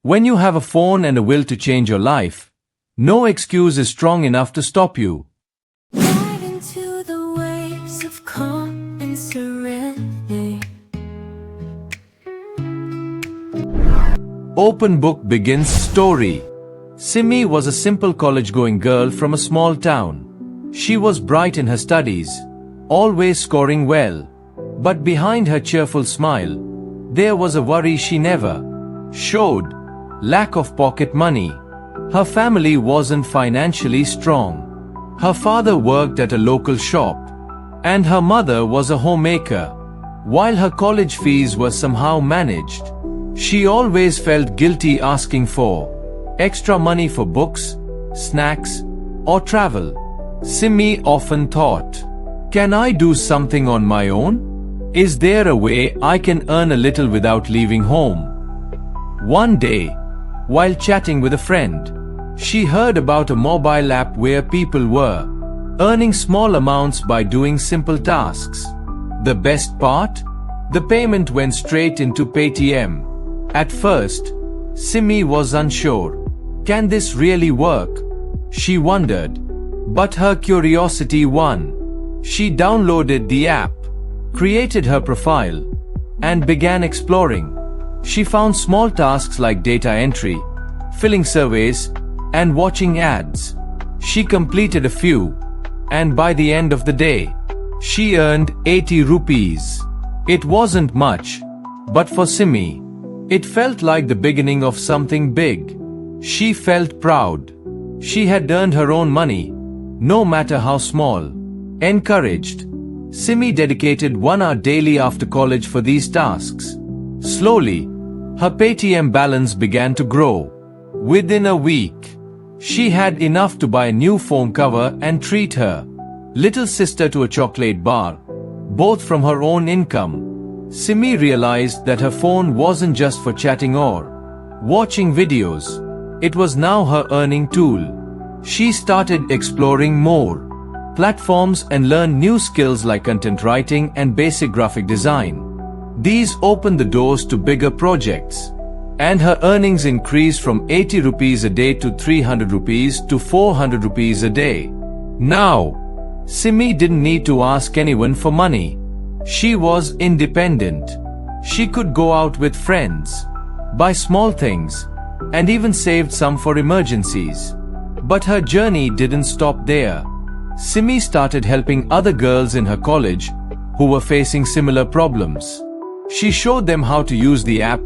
When you have a phone and a will to change your life, no excuse is strong enough to stop you. Ride into the waves of calm and serenity. Open book begins story. Simmi was a simple college-going girl from a small town. She was bright in her studies, always scoring well. But behind her cheerful smile, there was a worry she never showed: lack of pocket money. Her family wasn't financially strong. Her father worked at a local shop, and her mother was a homemaker. While her college fees were somehow managed, she always felt guilty asking for extra money for books, snacks, or travel. Simmi often thought, "Can I do something on my own? Is there a way I can earn a little without leaving home?" One day, while chatting with a friend, she heard about a mobile app where people were earning small amounts by doing simple tasks. The best part? The payment went straight into Paytm. At first, Simmi was unsure. Can this really work? She wondered. But her curiosity won. She downloaded the app, created her profile, and began exploring. She found small tasks like data entry, filling surveys, and watching ads. She completed a few, and by the end of the day, she earned 80 rupees. It wasn't much, but for Simmi, it felt like the beginning of something big. She felt proud. She had earned her own money, no matter how small. Encouraged, Simmi dedicated 1 hour daily after college for these tasks. Slowly, her Paytm balance began to grow. Within a week, she had enough to buy a new phone cover and treat her little sister to a chocolate bar, both from her own income. Simmi realized that her phone wasn't just for chatting or watching videos. It was now her earning tool. She started exploring more platforms and learned new skills like content writing and basic graphic design. These opened the doors to bigger projects, and her earnings increased from 80 rupees a day to 300 rupees to 400 rupees a day. Now, Simmi didn't need to ask anyone for money. She was independent. She could go out with friends, buy small things, and even saved some for emergencies. But her journey didn't stop there. Simmi started helping other girls in her college who were facing similar problems. She showed them how to use the app,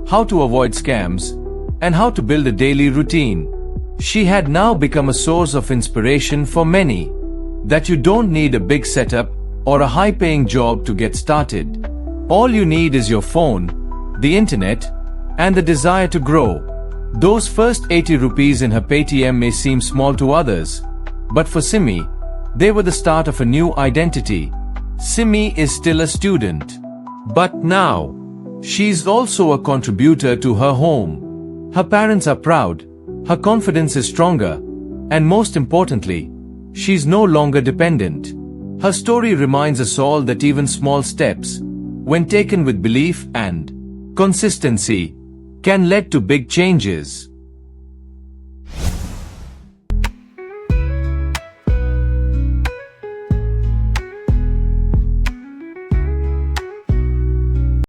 how to avoid scams, and how to build a daily routine. She had now become a source of inspiration for many. That you don't need a big setup or a high-paying job to get started. All you need is your phone, the internet, and the desire to grow. Those first 80 rupees in her Paytm may seem small to others, but for Simmi, they were the start of a new identity. Simmi is still a student, but now, she's also a contributor to her home. Her parents are proud, her confidence is stronger, and most importantly, she's no longer dependent. Her story reminds us all that even small steps, when taken with belief and consistency, can lead to big changes.